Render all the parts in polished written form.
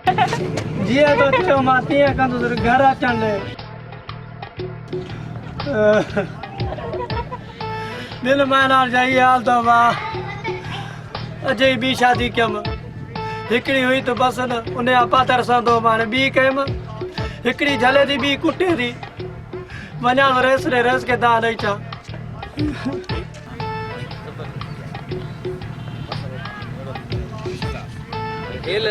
जीअं तो चयो मां तीअं कंदुसि घर अचण लाइ दिल मां जाई हाल तो अजय ॿी शादी कयमि हिकिड़ी हुई तो बस न उन जा पातर संदो मां ॿी कयमि हिकिड़ी झले थी ॿी कुटे थी वञा रेस रे रेस के दाल ॾेई छा हेल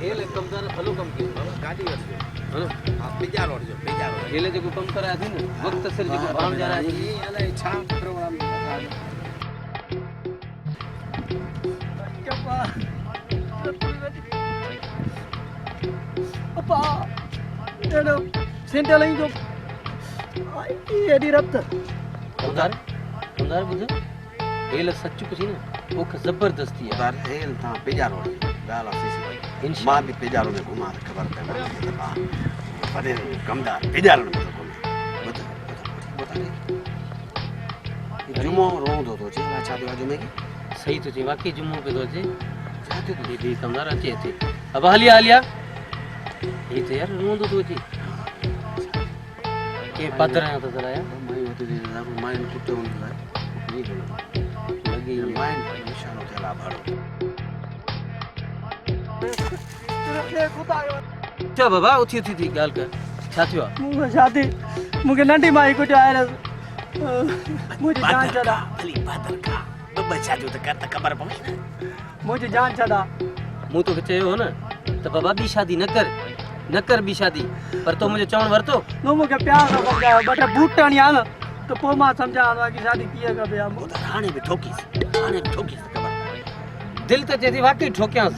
हेल कम कर हलो कम की गाड़ी वस है ना आप बेजार हो जो बेजार हो हेले जो कम करा थी ना वक्त सिर जो बाण जा रहा है ये अले छा प्रोग्राम अपा एडो सेंटर लाइन जो एडी रब्त कंदार बुझ हेल सच कुछ ना वो जबरदस्ती है यार हेल ता बेजार हो गाला से मां भी बेजारों में घुमा खबर पे पड़े कमदार बेजारों में घुमा बता जुमो रोंदो तो जे छा दे जुमे की सही तो जे वाकई जुमो पे तो जे चाहते तो दीदी कमदार अचे थे अब हलिया ये तो यार रोंदो तो जे के पदर है तो जरा यार मैं होते दे माइन कुत्ते होंदा ये लगी माइन निशान होते ला भरो क्या बाबा उठी थी गाल कर छा थियो मुझे शादी मुझे नंढी माई को आया मुझे जान चढ़ा भली पादर का बच्चा जो तो करता खबर पवे ना मुझे जान चढ़ा मु तो चयो हो ना तो बाबा भी शादी न कर भी शादी पर तो मुझे चवण वरतो नो मुझे प्यार न समझायो बटे बूटणी आ तो पो मां समझा कि शादी किए का बे वो तो राणे भी ठोकीस खबर दिल तो जेदी वाकई ठोक्यास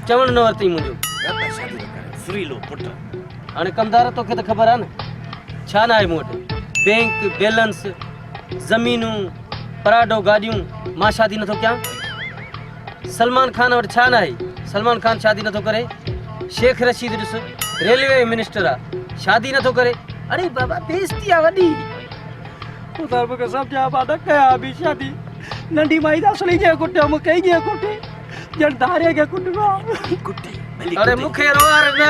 चवण न वरती मुझो शादी न करे सुरीलो पुट हाने कमदार तो के तो खबर है ना छा ना है मोट बैंक बैलेंस जमीनू पराडो गाड़ियों मां शादी न तो क्या सलमान खान और छा ना है सलमान खान शादी न तो करे शेख रशीद ॾिस रेलवे मिनिस्टर आ शादी न तो करे अरे बाबा बेइज्जती आ वडी उधर मुझे समझा बा न कया भी शादी नंढी माई दा असली जे कुटे मु कई जे कुटे जण धारे के कुटवा कुटे अरे मुखे रोवार न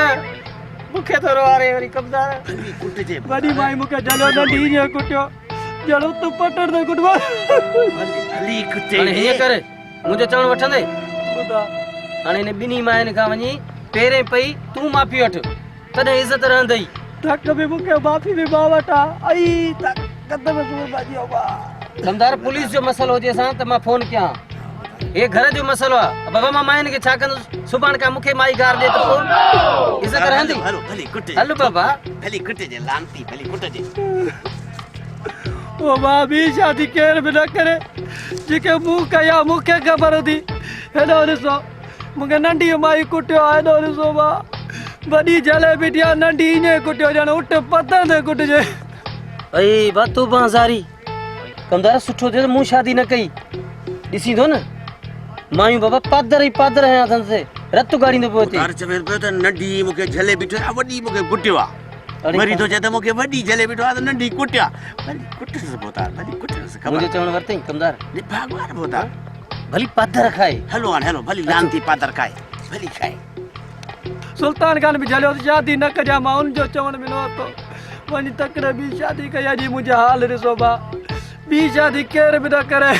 मुखे तो रोवारे वरी कमदार कुटे जे वडी माई मुके जलो नंढी जे कुटियो जणो तू पटड़ दे कुटवा हली कुटे अरे हे करे मुझे चवण वठंदे खुदा हाने ने बिनी मायन का वनी पेरे पई तू माफी वठ तने इज्जत रहंदई तक भी मुके माफी भी बावटा आई तक कदम सु बाजियो बा कमदार पुलिस जो मसलो हो जे सा त मा फोन किया ये घर जो मसलो आ बाबा मा मायन के छा कंदो सुबान का मुखे माई गार दे तो फोन इज्जत रहंदी हलो भली कुटे हलो बाबा भली कुटे जे लांती भली कुटे जे ओ मां भी शादी केर भी न करे जेके मु कया मुखे खबर थी हेडो ॾिसो मुखे नंढी माई कुटियो हेडो ॾिसो बा वडी जले बिटिया नंढी ने कुटियो जण उठ पतन दे कुट जे अई बातो बाजारी कमदार सुठो दे मु शादी न कई दिसी दो न मायू बाबा पादर है अथन से रत गाड़ी न पोते तार चवेल पे त नंढी मुके जले बिठो आ वडी मुके कुटियो आ मरी तो जते मुके वडी जले बिठो आ त नंढी कुटिया भली कुट से पोता भली कुट से खबर मुझे चवण वरते कमदार ने भगवान पोता भली पादर खाए हेलो भली लांती पादर खाए भली खाए सुल्तान खान भी जलियो शादी न कजा मां उन जो चवण मिलो तो वनी तकरे भी शादी कया जी मुझे हाल ॾिसो बा भी शादी केर भी न करे